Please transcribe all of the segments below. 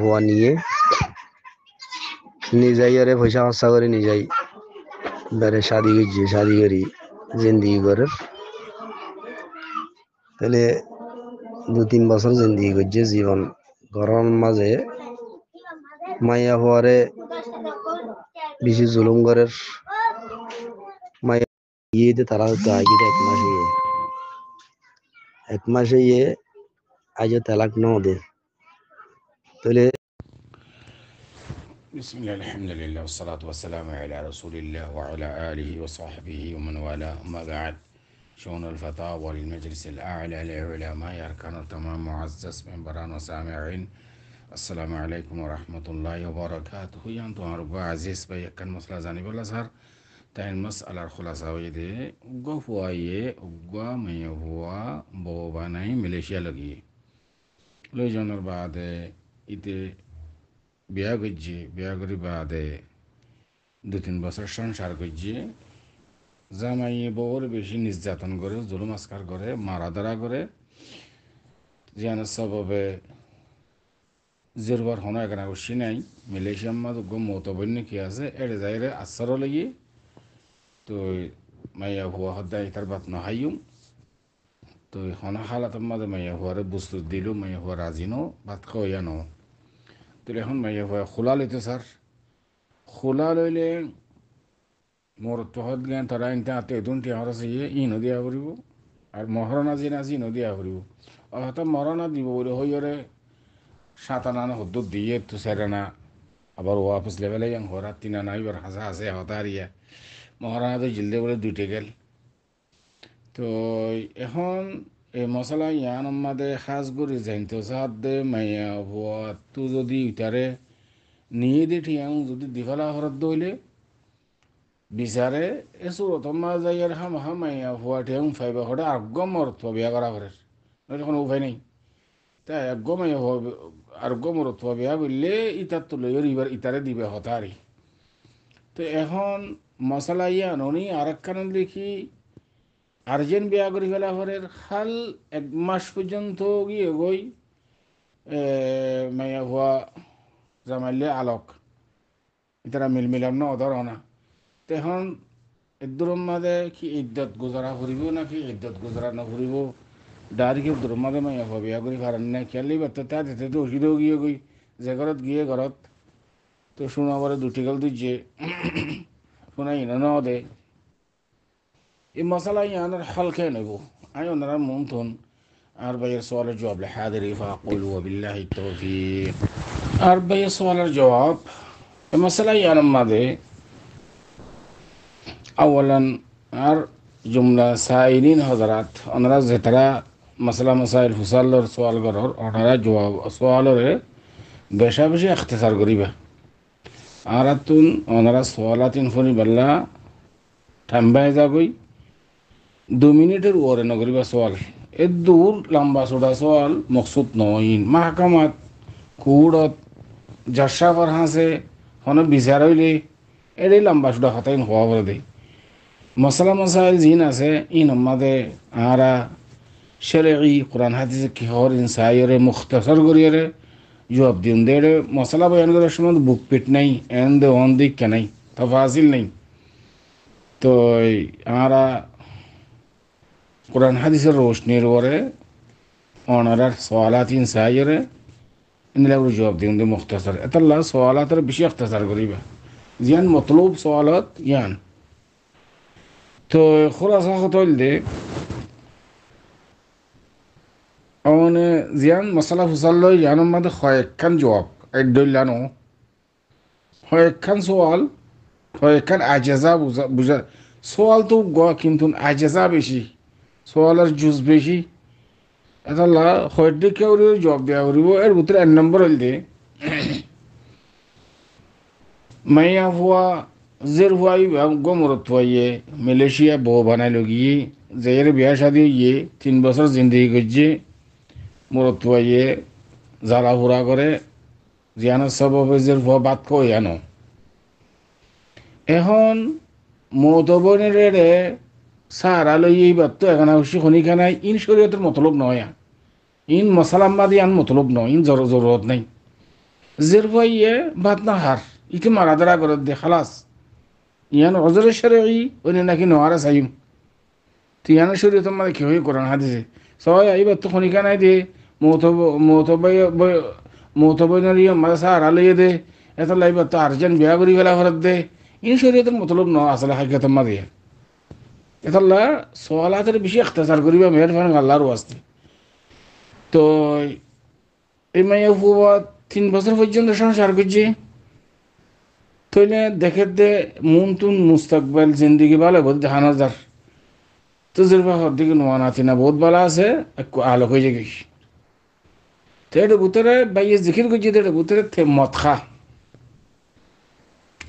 হওয়া নিয়ে নিজেই আরে পয়সা খরচা করে নিজেই বেড়ে শাদি করছে, শাদি করি জিন্দিগি করে তাহলে 2-3 বছর জিন্দিগি করছে জীবন ঘরের মাঝে মাইয়া হওয়ারে বেশি জুলুম করে মাইয়া ইয়েতে তারা হয়তো আগে 1 মাসে ইয়ে আজ তালাক ন দে তাহলে بسم الله الحمد لله والصلاة والسلام على رسول الله وعلى آله وصحبه ومن والاه أما بعد شؤون الفتاوى للمجلس الأعلى للعلماء أركان التمام معزز من بران وسامعين السلام عليكم ورحمة الله وبركاته يانتو أربع عزيز بيكن مسلا زاني بالأزهر تاين مسألة الخلاصة ويدي وقفوا وقوا من يهوا بوباناي مليشيا لغي لو جونر بعد إتي বিয়া করছি বিয়া করি বাদে 2-3 বছর সংসার করছি জামাইয়ে বউর বেশি নির্যাতন করে জুলুম আসকার করে মারাধরা করে জিয়ান সববে জিরবার হনো এখানে উঠছি নাই মালয়েশিয়ার মাঝে মতবন্য কি আছে এর যাইরে আশ্চর্য লাগি তো মাইয়া হুয়া হদ্দাই তার বাত নহাইম তো হনো হালাতের মাঝে মাইয়া হুয়ারে বুঝতে দিল মাইয়া হুয়া রাজিনো বাত কইয়ানো তো এখন মাইয়া হুয়া খোলা লইতে স্যার খোলা লইলে মোর তহত জ্ঞান তারা ইনতে আতে দুনটি আমার আছে ইনো দিয়া করিব আর মহরণা যে নাজি ইনো দিয়া করিব হয়তো মরণা দিব বলে হইরে সাতানা হদ্দ দিয়ে তো সেরানা আবার ওয়াপস লেভেলে যান হরা তিনা নাই বার হাসা হাসে হতারিয়া মহারানা তো জিলদে বলে দুইটে গেল তো এখন এই মশলা ইয়ান আমাদের খাস করে জানতো সাত দে মাইয়া হওয়া তো যদি ইটারে নিয়ে দে ঠিয়াং যদি দিফালা হরত দইলে বিচারে এসো তোমার যাইয়ার মাইয়া হওয়া ঠিয়াং ফাইবা হরে আগ্গম অর্থ বিয়া করা ঘরের নইলে কোনো উপায় নেই তাই আগ্গম মাইয়া হওয়া আগ্গম অর্থ বিয়া বললে ইটার তো লইয়ের ইবার ইটারে দিবে হতারি তো এখন মশলা ইয়া ননি আর একখানে দেখি আর্জেন্ট বিয়া করি ফেলা ঘরের হাল 1 মাস পর্যন্ত গিয়ে গই মাইয়া হওয়া জামাইলে আলোক ইতারা মিলমিলাম না অধর না তখন এদুর মাঝে কি ইদ্যত গুজারা করিব নাকি ইদ্যত গুজারা নকরিব ডাইরেক্ট এদুর মাঝে মাইয়া হওয়া বিয়া করি পারেন না খেয়ালি বার্তা তার তো ওষুধেও গিয়ে গই যে ঘরত গিয়ে ঘরত তো শোনা পরে দুটি গেল দুজে শোনা ইনো দে এই মশলা ইয়ানোর হাল খেয়ে নেব আমি ওনারা মন থন আর ভাইয়ের সওয়ালের জবাব হাদিরি ফাকুল ওয়াবিল্লাহি তৌফিক আর ভাইয়ের সওয়ালের জবাব এই মশলা ইয়ানোর মাঝে আওয়ালান আর জুমলা সাইলিন হযরত ওনারা যেতারা মশলা মাসাইল হুসাল্লর সওয়াল করর ওনারা জবাব সওয়ালরে বেশা বেশি ইখতিসার করিবা আর তুন ওনারা সওয়ালাতিন ফনি বাল্লা ঠাম্বায় যাগই 2 মিনিটের ওরে নগরিবা সওয়াল এ দূর লম্বা সোডা সওয়াল মকসুদ নইন মাহকামাত কুড়ত জাসাফার হাসে হনে বিচার হইলে এটাই লম্বা সোডা হতাইন হওয়া বলে দেয় মশলা মশাইল জিন আছে ই নম্মাদে আরা শেরঈ কোরআন হাদিস কি হর ইনসাইরে মুখতাসর করিয়ে জবাব দিন দে মশলা বয়ান করার সময় বুক পিট নাই এন দে অন দিক কেনাই তফাজিল নেই তো আরা কোরআন হাদিসের রোশনির ওরে অনারার সওয়ালাত ইনসাইরে ইনলাগুলো জবাব দিন দে মুখতাসর এতাল্লা সওয়ালাতের বেশি ইখতিসার করিবা জিয়ান মতলুব সওয়ালাত ইয়ান তো খোলাসা হতল দে মানে জিয়ান মশলা ফুসাল ইয়ানোর মধ্যে কয়েকখান জবাব একদলানো কয়েকখান সওয়াল কয়েকখান আজেজা বুঝা সওয়াল তো গোয়া কিন্তু আজেজা বেশি সওয়ালের জুজ বেশি এটা হয়তো কেউ জবাব দেওয়া করিব এর ভিতরে 1 নম্বর হইল দে মাইয়া হওয়া জের হুয়াই গমরত হইয়ে মালয়েশিয়া বউ বানাই লগিয়ে জের বিয়া শাদি হইয়ে 3 বছর জিন্দগি করছে মরত হইয়ে জ্বালা হুরা করে জিয়ানোর সব জের হুয়া বাদ কই আনো এখন মতবনের রে সারা লইয়ে বাদ তো এখন অবশ্য খনিখানায় ইন শরীয়তের মতলব নয় ইন মশালাম্মাদি আন মতলব নয় ইন জরুরত নাই জের ভাইয়ে ভাত না হার ইকে মারা ধরা করে দে খালাস ইয়ান অজরের শরঈ ওনে নাকি নোয়ারা সাইম তিয়ানা শরীয়ত মানে কি হই কোরআন হাদিসে সবাই আইবা তো খনিকা নাই দে মতবইনারি মাদ্রাসা আড়ালিয়ে দে এত লাইবা তো আর্জেন্ট বিয়া করি গেলা ঘরত দে ইন শরীয়তের মতলব ন আসলে হাকিকত মারিয়া এতলা সোয়ালাতের বেশি ইখতিসার করিবা মেহরবানি আল্লাহর ওয়াস্তে তো এই মাইয়া ফুয়া 3 বছর পর্যন্ত সংসার করছে তইলে দেখে দে মুন তুন মুস্তাকবাল জিন্দিগি ভালো বলতে হানাজার তজরবা দিকে নোয়ানা থিনা বহুত ভালো আছে একটু আলোক হয়ে গেছি তো এটা ভিতরে বাইয়ে জিকির করছি এটা ভিতরে মদ খা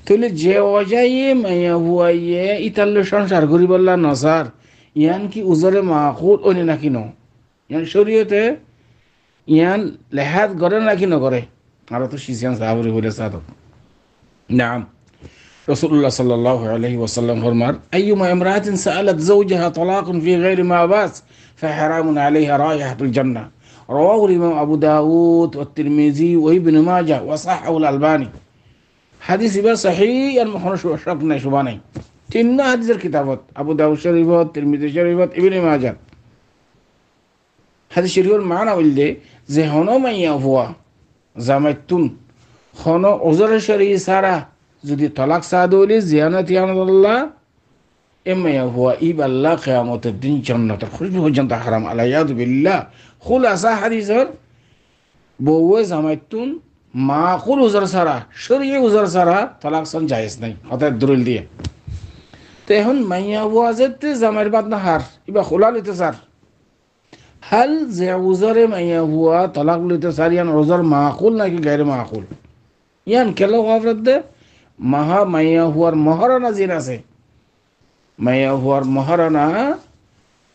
তাহলে যে অজাইয়ে মাইয়া হুয়াইয়ে ইতাল্লে সংসার করি বললা নসার ইয়ান কি উজরে মাকুল ওনে নাকি ন ইয়ান শরীয়তে ইয়ান লেহাত করে নাকি নকরে আর তো শিশিয়ান সাহাবরি বলে সাদত নাম রাসূলুল্লাহ সাল্লাল্লাহু আলাইহি ওয়াসাল্লাম ফরমার আইয়ুমা ইমরাতিন সাআলাত যাওজাহা তালাকুন ফি গায়রি মা বাস ফাহারামুন আলাইহা রায়হাতুল জান্নাহ রাওয়াহু ইমাম আবু দাউদ ওয়া তিরমিজি ওয়া ইবনে মাজাহ ওয়া সাহাহু আল আলবানী হাদিস ইবা সহিহ আর মহন শক নাই শুবা নাই তিন হাদিসের কিতাবত আবু দাউদ শরীফত তিরমিজি শরীফত ইবনে মাজাহ হাদিস শরীফের মানা বললে যে হনো মাইয়া হুয়া জামাইতুন হনো ওজর শরী সারা যদি তালাক সাদুলি জিয়ানাত ইয়ানাল্লাহ এমাইয়া হুয়া ইবাল্লাহ কিয়ামতের দিন জান্নাতের খুশবু পর্যন্ত হারাম আলাইয়াদু বিল্লাহ খুলাসা হাদিসের বউয়ে জামাইতুন মাকুল উজর সারা শরীয় উজর সারা তালাক সান জায়েজ নাই হঠাৎ দলিল দিয়ে তো এখন মাইয়া হুয়া যেতে জামাইর বাদ না হার ইবা খোলা লিতে সার হাল যে উজরে মাইয়া হুয়া তালাক লিতে সার ইয়ান উজর মাকুল নাকি গায়রে মাকুল ইয়ান কেলো গফরত দে মাহা মাইয়া হুয়ার মহারানা জিন আছে মাইয়া হুয়ার মহারানা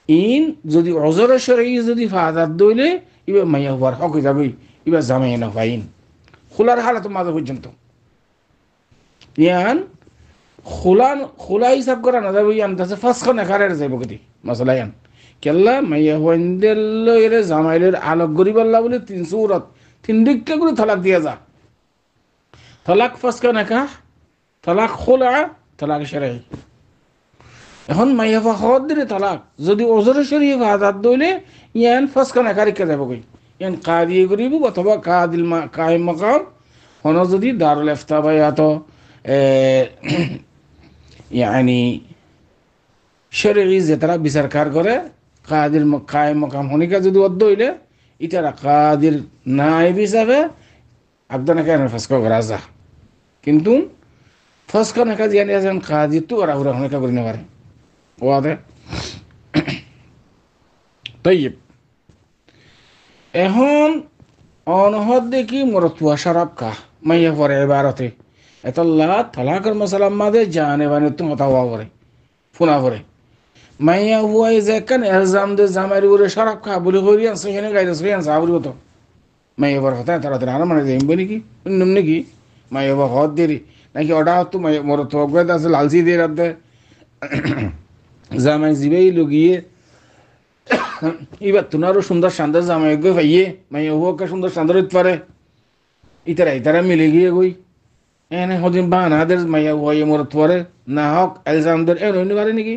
ইন যদি অজরে শরঈ যদি ফাদাত দইলে ইবা মাইয়া হুয়ার হক যাবে ইবা জামাই না ফাইন খোলার হালাত মাঝে পর্যন্ত ইয়ান খোলা হিসাব করা না যাবে ইয়ান তাছে ফাঁসখানে কারের যাইব গতি মশলা ইয়ান কেল্লা মাইয়া হুয়াইন্দের এরে জামাইলের আলোক গরিবাল্লা বলে 3 সূরত 3 দিককে করে তালাক দিয়া যা তালাক ফাঁসখানে কা তালাক খোলা তালাক শরঈ এখন মাইয়া হদ দিলে তালাক যদি ওজরে শরীফ আজাদ দইলে ইয়ান ফাঁসখানে কারিকে যাব কই ইয়ান কাদি করিব অথবা কাদিল কায়েম মাকাম হন যদি দারুল ইফতা বায়াত ইয়ানি শরঈ যে তারা বিচারকার করে কাদির কায়েম মাকাম হনিকা যদি অদ্দ হইলে ইতারা কাদির নাইব হিসাবে আবদানা কেন ফাঁসকা করা যা কিন্তু ফাঁসখানে কাজ ইয়ানি আছেন কাদি তো ওরা ওরা হনিকা করে নেবার واضح طيب এখন অনহদ দেখি মরতুয়া শরাব কা মাইয়া পরে ইবারতে এতল্লা তালাকের মাসালা মাদে জানে বানে তো কথা পরে ফোনা পরে মাইয়া হুয়াই যে কান এলজাম দে জামাইর উরে শরাব খা বলি করিয়ান সেখানে গাইতে সেখানে সাবরি হতো মাইয়া পরে কথা তারা তারা মানে যাইব নাকি নিম নাকি মাইয়া হদ দেরি নাকি ওটা তো মরতুয়া গদ আছে লালসি দিয়ে রাতে জামাই জিবেই লগিয়ে এবার তোমারও সুন্দর শানদার জামাই গই ভাইয়ে মাইয়া হুয়াকে সুন্দর শানদার হইতে পারে ইতারা মিলে গিয়ে গই এনে হদিন বানাদের মাইয়া হুয়াই মরত পরে না হক এলজামদের এ নইতে পারে নাকি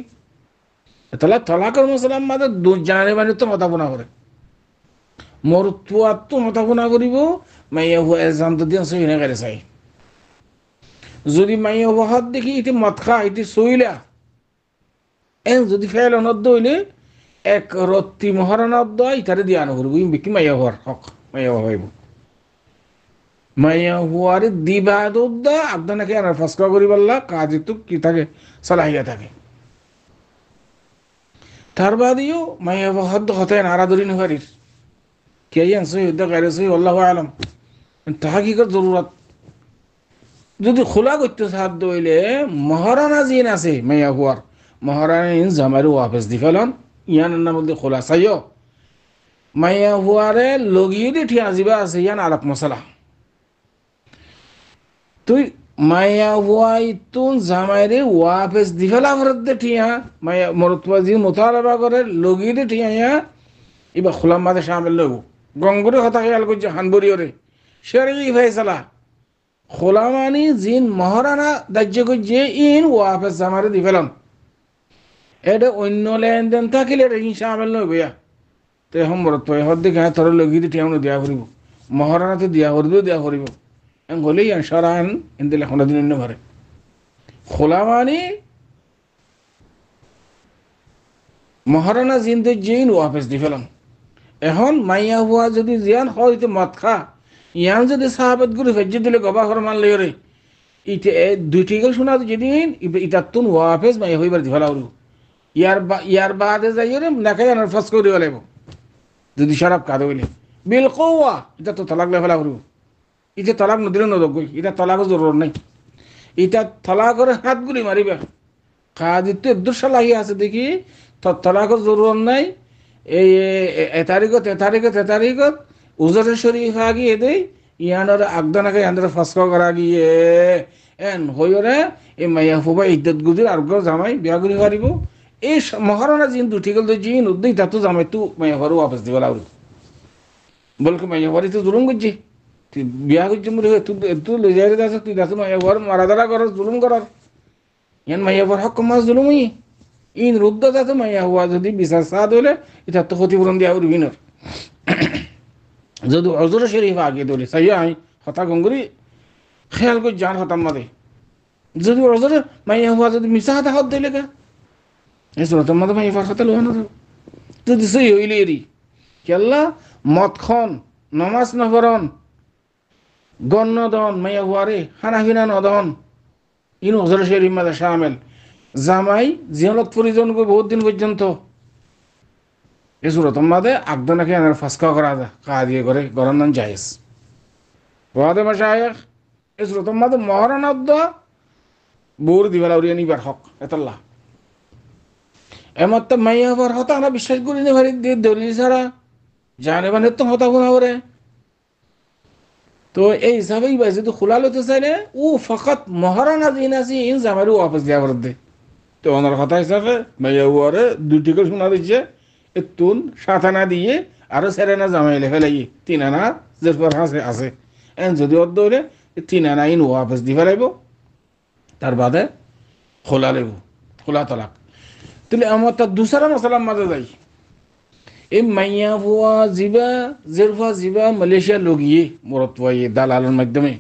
তাহলে তলাকের মুসলাম মাদে জানে মানে তো মতাবনা করে মরতুয়া তো মতাবনা করিব মাইয়া হুয়া এলজামদের দিয়ে সহিনে করে চাই যদি মাইয়া হুয়া হাত দেখি ইতি মদ খা ইতি সইলা এন যদি ফেল অনদ্দ হইলে এক রত্তি মহারানদ্দ ইতারে দিয়ে আনো করবো বিকি মাইয়া হওয়ার হক মাইয়া হইব মাইয়া হওয়ার দিবাদা আপনাকে আনার ফাঁসকা করি বললা কাজে তো কি থাকে সালাহিয়া থাকে তার বাদেও মাইয়া হদ্দ হতে নারাদরি নহারির কে সই হদ্দ গাইরে সই আল্লাহ আলম তাহা কি কর জরুরত যদি খোলা করতে সাহায্য হইলে মহারানা জিন আছে মাইয়া হওয়ার মহারানী জামাইরু ওয়াপস দি ফেলন ইয়ান নাম মধ্যে খোলাসাইও মাইয়া হুয়ারে লগিয়ে দি ঠিয়া যাবা আছে ইয়ান আলাপ মশলা তুই মাইয়া হুয়াই তুন জামাইরে ওয়াপস দি ফেলা ফরত দে ঠিয়া মাইয়া মরতুয়া জি মুতালাবা করে লগিয়ে দি ঠিয়া ইয়া ইবা খোলা মাদে শামিল লব গঙ্গুরে কথা খেয়াল করছে হানবরি ওরে শরঈ ফয়সালা খোলা মানি জিন মহারানা দাহ্য যে ইন ওয়াফেস জামারে দি ফেলাম এটা অন্য লেনদেন থাকিলে এটা হিংসা আমেল নয় বইয়া তো এখন মরত পাই হর দিকে তোর লগি দিয়ে টিয়ানো দিয়া করিব মহারানা তো দিয়া করবেও দিয়া করিব গলেই সারান এনতে লেখনা দিন অন্য ঘরে খোলা মানি মহারানা জিনদের জিন ওয়াফেস দি ফেলাম এখন মাইয়া হুয়া যদি জিয়ান হইতে মদ খা ইয়ান যদি সাহাবাত গুলো ফেজ্জে দিলে গবা ঘর মানলে রে ইতে দুইটি গেল শোনা যেদিন ইতাতুন ওয়াফেস মাইয়া হইবার দি ফেলাও ইয়ার বাদে যাই রে নাকাই আনার ফাঁস করে দিব যদি শরাব কাঁদে বলে বিল কৌয়া এটা তো তালাক লেফেলা করব এটা তালাক নদীরে নদগই এটা তালাকও জরুর নাই এটা তালাকের হাতগুলি মারিবা কাজিত একদুর লাগি আছে দেখি তালাকের জরুর নাই এই এ তারিখত উজরে শরীফ আগিয়ে দেই ইয়ানোর আগদানাকে ইয়ানোর ফাঁসকা করা গিয়ে এন হইরে এই মাইয়া ফুবা ইদ্যত গুজির আর জামাই বিয়া করি পারিব এই মহারণা জিন দুটি গেল জিন উদ্দিন তাতো জামাই তু মাইয়া ঘরও ওয়াপস দিব লাগলো বলকে মাইয়া ঘরে তো জুলুম করছি তুই বিয়া করছি মরে তুই লই যাই যাচ্ছ তুই যাচ্ছ মাইয়া ঘর মারাদারা কর জুলুম করার ইয়ান মাইয়া ঘর হক মাস জুলুমই ইন রুদ্দ যাতে মাইয়া হওয়া যদি বিচার সাদ হইলে এটা তো ক্ষতিপূরণ দেওয়া উর্বিনর যদি হজর শরীফ আগে দৌড়ে সাই আই হতা গঙ্গুরি খেয়াল করে যান হতাম মাদে যদি হজর মাইয়া হওয়া যদি মিশা হাতা হাত দিলে কা এই সুরতাম মাদে মাইয়া ফার হাতে লোহানো যদি সই হইলে এরি কেল্লা মদখন নমাজ নভরণ গণ্যদন মাইয়া হওয়ারে হানাহিনা নদন ইন হজর শরীফ মাদে শামেল জামাই জিয়ানত পরিজন করে বহুত দিন পর্যন্ত এই সুরতম মাদে আগদনাকে আনার ফাঁসকা করা যায় কা দিয়ে করে গরম নাম জায়েজ ওয়াদে মাশায়েখ এই সুরতম মাদে মহারানাদ্দ বউর দিবেলা উড়িয়ে নিবার হক এতাল্লাহ এমত মাইয়া হবার হতা আমরা বিশ্বাস করি না ভারি দিয়ে দলিল ছাড়া জানে মানে তো হতা গুণা করে তো এই হিসাবেই যদি খোলা লতে চাইলে ও ফকত মহারানা দিন আছে ইন জামাইরও ওয়াপস দেওয়া করে দে তো ওনার কথা হিসাবে মাইয়া হওয়ারে দুটি করে শোনা দিচ্ছে তুন 7 আনা দিয়ে আরো 4 আনা জামাইলে ফেলাই 3 আনা যে আছে এন যদি অর্ধ হইলে 3 আনা ইন ওয়াপস দি ফেলাইব তার বাদে খোলা লেব খোলা তালাক তাহলে আমার তার দুসরা মশলার মাঝে যাই এই মাইয়া ভুয়া জিবা জেরফা জিবা মালয়েশিয়া লগিয়ে মরত পাইয়ে দালালের মাধ্যমে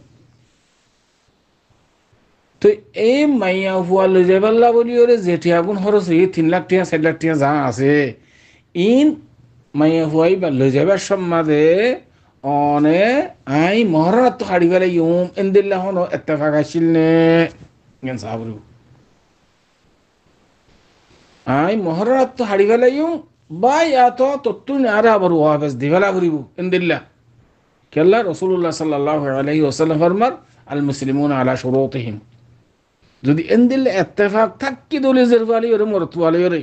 তো এই মাইয়া ভুয়া লই যাইবাল্লা বলি ওরে যেটি আগুন খরচ হয়ে 3 লাখ টাকা 4 লাখ টাকা যা আছে ইন মাইয়া ভুয়াই বা লই যাইবার সম্মাদে অনে আই মহারাত তো হাড়ি ফেলাই এনদিল্লাহ হন এত্তেফাক আসিল নে জ্ঞান সাহাবরু আই মহারাত তো হাড়ি ফেলাই বাই আত তত্তুন আর আবার ওয়াফেস দিফেলা করিব এনদিল্লাহ কেল্লা রাসূলুল্লাহ সাল্লাল্লাহু আলাইহি ওয়াসাল্লাম ফরমার আল মুসলিমুন আলা শুরুতিহিম যদি এনদিল্লাহ এত্তেফাক থাকি দলি জেরফালি ওরে মরতওয়ালি ওরে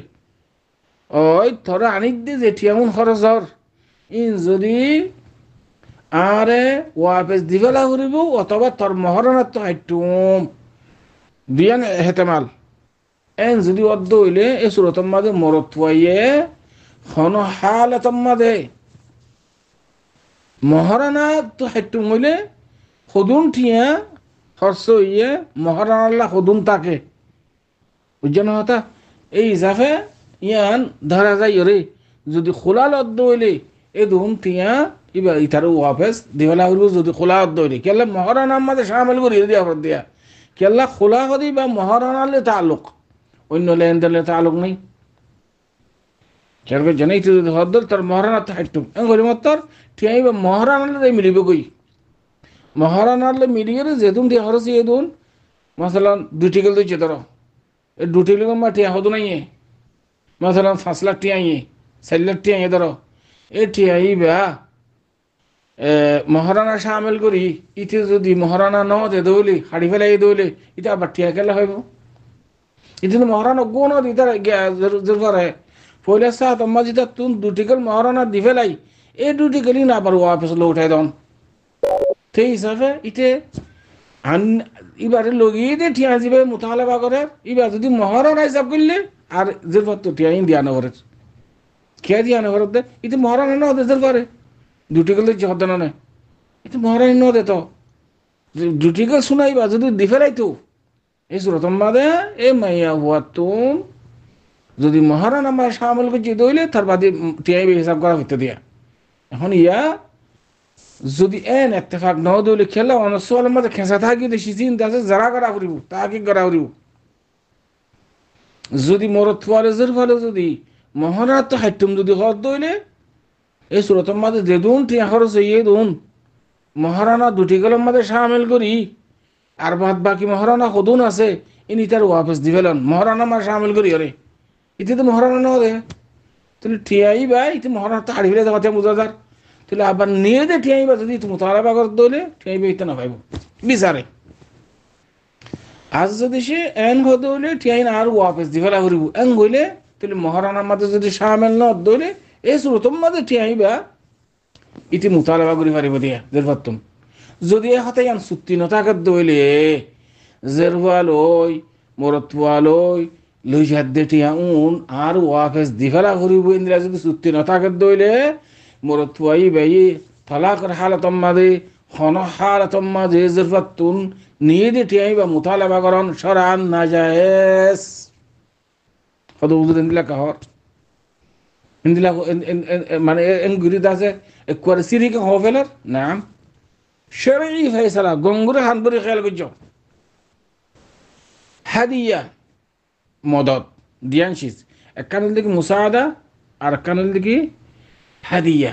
ওই থরা আনিক দি যেটি এমন খরচ হর ইন যদি আরে ওয়াফেস দিফেলা করিব অথবা তোর মহারণাত তো হাইটুম বিয়ান হেতেমাল এন যদি অর্ধ হইলে এই সুরতম মাদে মরতওয়াইয়ে হন হালাতম মাদে মহারানা তো হাইটুম হইলে সদুন ঠিয়া খরচ হইয়ে মহারানাল্লাহ সদুন তাকে বুঝছেন হতা এই হিসাবে ইয়ান ধরা যায় রে যদি খোলা অর্ধ হইলে এই দুন ঠিয়া ইবা ইতারও ওয়াফেস দিবেলা হইব যদি খোলা অর্ধ হইলে কেলা মহারানার মাঝে সামিল করি দিয়া দিয়া কেলা খোলা করি বা মহারানালে তালুক অন্য লেনদেনে তালুক নেই কেন জানাই যদি হদ্দর তার মহারানাতে হাইটুম গরিমত্তর ঠিয়াই বা মহারানালে মিলিব কই মহারানালে মিলিয়ে যেতুন ঠিয়া খরচ এদুন মাসালান 2 গেল দিচ্ছে ধরো এই 2 গেল মা ঠিয়া হতো নাই মাসালান 5 লাখ টিয়া 4 লাখ টিয়া ধরো এ ঠিয়াই বা মহারানা সামিল করি ইতে যদি মহারানা ন দে দৌলি হাড়ি ফেলাই দৌলি এটা আবার টিয়া খেলা হইব ইতে মহারানা গুণ ইতার জরফারে পয়লা সাহ তোমার যেটা তুন 2 গেল মহারানা দি ফেলাই এই 2 গেলি না আবার ওয়াপস লো উঠাই দন সেই হিসাবে ইতে এবারে লগিয়ে দিয়ে ঠিয়া যাবে মোতালেবা করে এবার যদি মহারানা হিসাব করলে আর জরফার তো টিয়াই দিয়া নগরের খেয়া দিয়া নগরের দে ইতে মহারানা না ওদের জরফারে 2 গেলে হতে না এটা মহারানী ন দে তো জুটিকে শুনাইবা যদি দি ফেলাইতো এই সুরতম বাদে এ মাইয়া হুয়া তুম যদি মহারান আমার সামল করছি দইলে তার বাদে টিআইবি হিসাব করা হইতে দিয়া এখন ইয়া যদি এন এত্তেফাক ন দইলে খেলা অনসোয়ালের মধ্যে খেঁচা থাকি দেশি চিন্তা আছে যারা করা করিব তাকে করা করিব যদি মরত ফরেজের ফলে যদি মহারাত তো হাইটুম যদি হত দইলে এই সুরতম মাঝে যে দুন টিয়া খরচ হইয়ে দুন মহারানা দুটি গেলের মাঝে সামিল করি আর বাদ বাকি মহারানা সদুন আছে ইনি তার ওয়াপস দি ফেলেন মহারানা মা সামিল করি আরে ইতি তো মহারানা ন দে তাহলে ঠিয়াই বা ইতি মহারানা তো হাড়ি ফেলে দেখাতে মুজাদার তাহলে আবার নিয়ে দে ঠিয়াই বা যদি তুমি তারা বাগর দইলে ঠিয়াই বা ইতে না পাইব বিচারে আজ যদি সে এন হতে হইলে ঠিয়াই না আর ওয়াপস দি ফেলা করিব এন হইলে তাহলে মহারানার মাঝে যদি সামিল ন দইলে এই সুরতম মাঝে ঠিয়াই বা ইতি মুতালাবা করি পারিব দিয়া দের পারতুম যদি এ হতে আন চুক্তি নথাকাত দইলে জেরুয়া লই মরতুয়া লই যাত দেটিয়া উন আর ওয়াফেস দিফালা করিব ইন্দিরা যদি চুক্তি নথাকাত দইলে মরতুয়াই বাই তালাকের হালাতম মাঝে হন হালাতম মাঝে জের পারতুন নিয়ে দেটিয়াই বা মুতালাবা করন সরান না জায়েজ কত বুঝলেন দিলা কাহর ইন্দিলা মানে এন গুরিদ আছে একবার সিরিকে হফেলার নাম শরঈ ফয়সালা গঙ্গুরে হানবুরি খেয়াল করছো হাদিয়া মদত দিয়ানশিস একখানের দিকে মুসাআদা আর একখানের দিকে হাদিয়া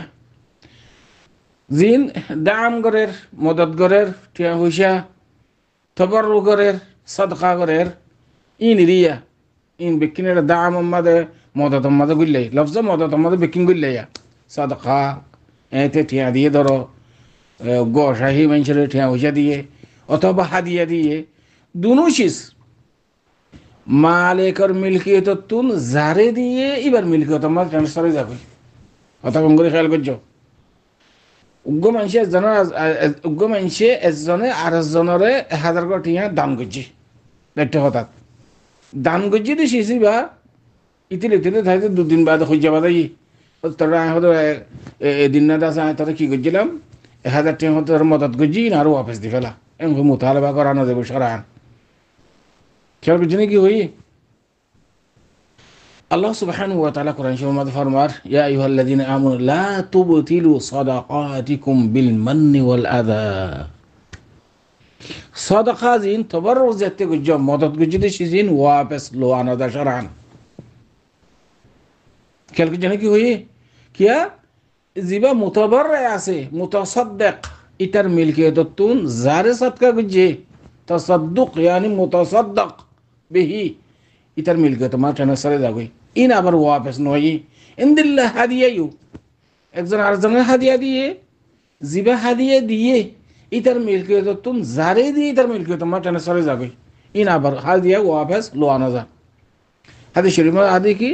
জিন দাম গরের মদত গরের টিয়া হইসা তবরু গরের সদকা গরের ইন রিয়া ইন বিকিনের দাম মাদে মদত মাদে গুল্লাই লফজ মদত মাদে বিকিন গুল্লাইয়া সদকা এতে টিয়া দিয়ে ধরো গোসাহি মানুষের টিয়া হইসা দিয়ে অথবা হাদিয়া দিয়ে দুনুশিস মালিকের মিলকিয়ত তুন জারে দিয়ে এবার মিলকিয়ত আমার ট্রান্সফারে যাবে কথা কম করে খেয়াল করছো উগ্র মানুষে এজনে আর একজনরে 1000 কোটি দান করছে দেখতে হঠাৎ দান করছি তো শেষই বা ইতিলে থাকতে 2 দিন বাদে হয়ে যাবা তাই তোরা হয়তো এদিন না দাস তোরা কি করছিলাম 1000 টাকা হতো মদত করছি না আরো অফিস দি ফেলা এমন মোতালেবা করানো দেবো সরান খেয়াল করছি নাকি হই আল্লাহ সুবহানাহু ওয়া তাআলা কোরআন শরীফের মধ্যে ফরমার ইয়া আইয়ুহাল্লাযীনা আমানু লা তুবতিলু সাদাকাতিকুম বিল মান্নি ওয়াল আযা সাদাকা জিন তবররুজ জাতে গুজ মদত গুজতে সিজিন ওয়াপস লো আনাদা শরান খেয়াল করছি নাকি হই কিয়া জিবা মুতাবাররা আছে মুতাসাদ্দিক ইতার মিলকিয়তুন জারে সদকা গুজে তাসাদ্দুক yani মুতাসাদ্দিক বিহি ইতার মিলকিয়ত মা ট্রান্সফারে যাবে ইন আবার ওয়াপস নয় ইনদিল্লাহ হাদিয়ায়ু একজন আরেকজনের হাদিয়া দিয়ে জিবা হাদিয়া দিয়ে ইতার মিলকিয়তুন জারে দিয়ে ইতার মিলকিয়ত মা ট্রান্সফারে যাবে ইন আবার হাদিয়া ওয়াপস লো আনা যা হাদিস শরীফের হাদিস কি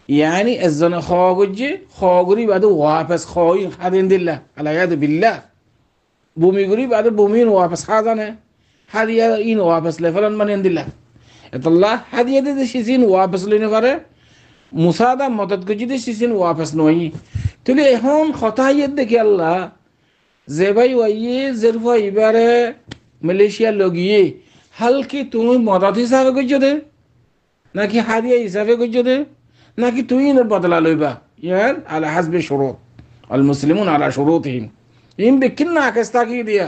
يعني الزنا خواجي خواجري بعد واپس خوي حدين دلله على يد بالله بومي غري بعد بومين واپس حاضنه هديه إن واپس لفلان من دلله الله هديه دي شيسين واپس لينه পারে মুসাদা মদত গজি দে শিসিন واپس নই তুই এখন খতাইত দেখি আল্লাহ যে ভাই ওইয়ে জেরফা ইবারে মালয়েশিয়া লগিয়ে হালকি তুমি মদত হিসাবে গজি দে নাকি হাদিয়া হিসাবে গজি দে নাকি তুই বদলা লইবা ইয়ার আলা হাসবে শুরুত আল মুসলিমুন আলা শুরুতিহিম ইন বিকিন না কাস্তাকি দিয়া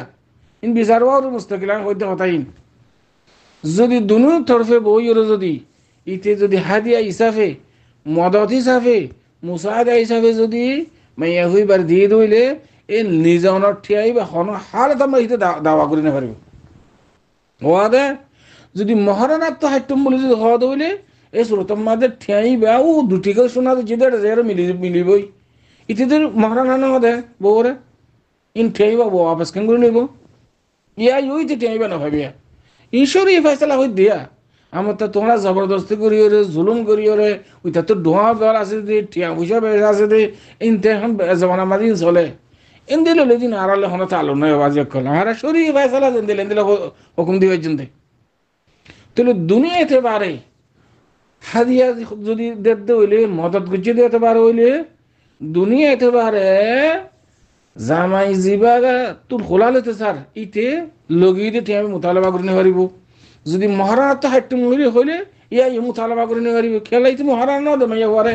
ইন বিচারওয়ার মুস্তাকিলান হইতে হতাইন যদি দুনো তরফে বইর যদি ইতে যদি হাদিয়া হিসাবে মদত হিসাবে মুসাআদা হিসাবে যদি মাইয়া হইবার দিয়ে দইলে এ নিজনৰ ঠিয়াই বা হন হালত আমরা ইতে দাওয়া করি না পারিব ওয়াদে যদি মহারানাত তো হাইটম বলে যদি হওয়া দইলে এই সুরতম মাঝে ঠেয়াই বাউ দুটিকে শোনা যেদের যারা মিলিবই ইতিদের মহারানা না দে বউরে ইন ঠেয়াই বা বউ আপস কেন করে নিব ইয়া ইউইতে ঠেয়াই বা না ভাবিয়া ঈশ্বরই ফেসলা হই দিয়া আমার তো তোমরা জবরদস্তি করিও রে জুলুম করিও রে ওইটা তো ডোয়া বের আছে দে ঠিয়া পয়সা বের আছে দে ইনতে এখন জমানা মাদিন চলে ইন দিলে লেদিন আরালে হন তালো নয় বাজে কল আর শরী ফেসলা দেন দিলেন দিলে হুকুম দিবে জন্দে তাহলে দুনিয়াতে বারে হাদিয়া যদি দেখতে হইলে মদত গুছিয়ে দিতে পারে হইলে দুনিয়া একেবারে জামাই জিবাগা তোর খোলালেতে স্যার ইতে লগিয়ে দিয়ে আমি মোতালাবা করে নিতে পারিব যদি মহারানা তো হাইটু মহিলে হইলে ইয়া ই মোতালাবা করে নিতে পারিব খেলাই তো মহারানা না দেমাইয়া হওয়ারে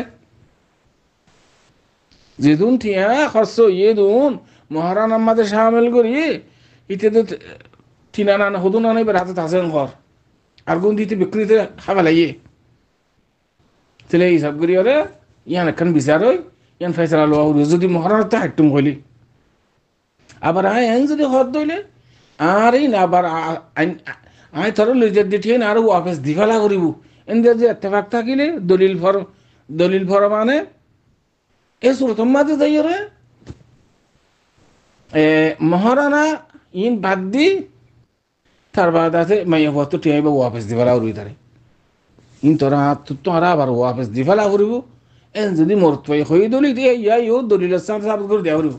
যেদুন ঠিয়া খরচ ইয়ে দুন মহারানা আমাদের সামিল করি ইতে তো ঠিনা না হদুন না এবার হাতে থাকেন ঘর আর গুণ দিতে বিক্রিতে খাবা লাগিয়ে তাহলে হিসাব করি ওরে ইয়ান এখন বিচার হয় ইয়ান ফেসলা লওয়া হল যদি মহারানা তো হাইটু মহিলি আবার আইন যদি হদ দইলে আর এই না আবার আই থর লিজার দিঠিয়ে আর ওয়াপস দিফালা করিব এনদের যে এত্তেফাক থাকিলে দলিল ফর মানে এ সুরতম মাঝে যাই রে মহারানা ইন বাদ দি তার বাদ আছে মাইয়া হত টিয়াইব ওয়াপস দিফালা করি তারে ইন তোরা তোরা আবার ওয়াপস দিফালা করিব এন যদি মরতবাই হয়ে দলি দিয়ে ইয়া দলিলের সাথে করে দেওয়া করিব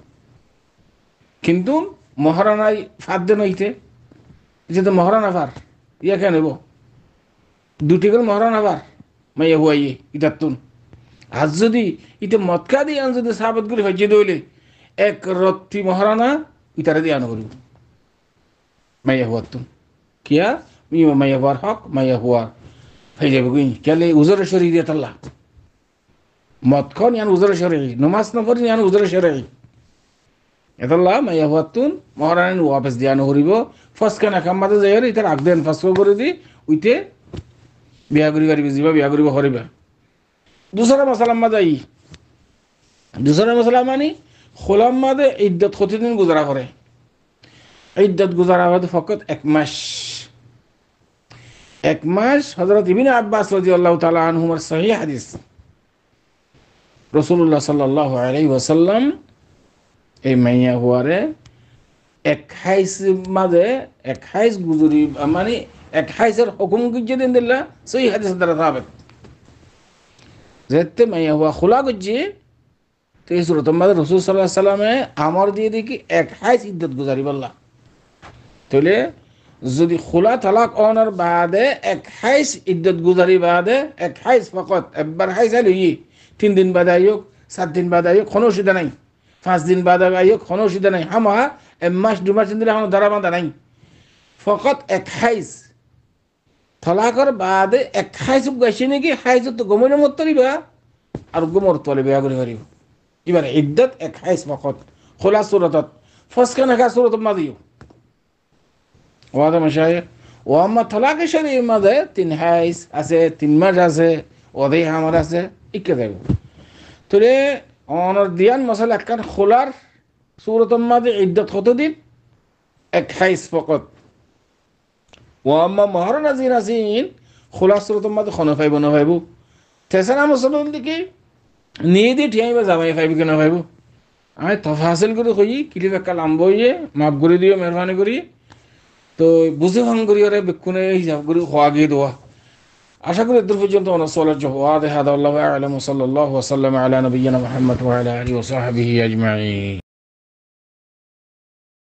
কিন্তু মহারানাই ফাঁদ দেন ইতে যে তো মহারানা ফার ইয়া কেন নেব দুটি করে মহারানা ফার মাইয়া হুয়াইয়ে ইটার তুন আজ যদি ইতে মতকা দিয়ে আন যদি সাবত করে হয়েছে দইলে এক রত্তি মহারানা ইতারে দিয়ে আনো করিব মাইয়া হুয়ার তুন কিয়া মাইয়া হুয়ার হক মাইয়া হুয়া হয়ে যাবে গুই কেলে উজরে শরীর দিয়ে তাল্লা মতখন ইয়ান উজরে শরীর নমাজ নপরি ইয়ান উজরে শরীর এতলা মাইয়া হুয়াতুন মহারানী ওয়াপস দিয়া নহরিব ফসকানা কাম্মাতে যাই ইতার আগদেন ফসক করে দি উইতে বিয়া করি পারিবে যাবা বিয়া করিব হরিবা দুসরা মশলা মাদাই দুসরা মশলা মানে খোলাম মাদে ইদ্যত কতদিন গুজারা করে ইদ্যত গুজারা হবে ফকত এক মাস হযরত ইবনে আব্বাস রাদিয়াল্লাহু তাআলা আনহুমার সহিহ হাদিস রাসূলুল্লাহ সাল্লাল্লাহু আলাইহি ওয়াসাল্লাম এই মাইয়া হুয়ারে 21 মাঝে 21 গুজরি মানে 21 হুকুম গিয়ে দিন দিলা সেই হাদিস দ্বারা সাবেত যেতে মাইয়া হুয়া খোলা গিয়ে তো এই সুরত মাঝে রাসূল সাল্লাল্লাহু আলাইহি ওয়াসাল্লামে আমর দিয়ে দেখি 21 ইদ্দত গুজারি বললা তাহলে যদি খোলা তালাক অনার বাদে 21 ইদ্দত গুজারি বাদে 21 ফকত একবার হাইসা লই 3 দিন বাদে আইক 7 দিন বাদে আইক কোনো অসুবিধা নাই 5 দিন বাদে আইক কোনো অসুবিধা নাই হামা মাস 2 মাস দিলে কোনো দ্বারা বাঁধা নাই ফকত 21 তালাকর বাদে 21 গাইছে নাকি হাইজ তো গমনে মতরিবা আর গমর তলে বিয়া করে পারিব এবার ইদ্দত 21 ফকত খোলা সূরতত ফসকানা কা সূরত মাদিও ওয়াদা মশাইখ ও আম্মা তালাক শরীর মাঝে 3 হাইজ আছে 3 মাস আছে ওদেই আমার আছে ইকে দেব তোরে অনর দিয়ান মশলা একখান খোলার সূরতম মাঝে ইদ্দত কতদিন 21 ফকত ও আম্মা মহারানা জিনাসিন খোলা সূরতম মাঝে খন পাইব না পাইব তেসানা মুসলমান দিকে নিয়ে দি ঠিয়াইবা জামাই পাইব কেন পাইব আমি তফাসিল করে কই কিলি বেকা লাম্বইয়ে মাফ করে দিও মেহরবানি করি তো বুঝে ভাঙ করি ওরে বেকুনে হিসাব করে খোয়া গিয়ে দেওয়া আশা করি দূর পর্যন্ত অনসলের জওয়াদ হাদা আল্লাহু আ'লামু সাল্লাল্লাহু ওয়া সাল্লাম আলা নবিয়িনা মুহাম্মদ ওয়া আলা আলিহি ওয়া সাহবিহি আজমাইন।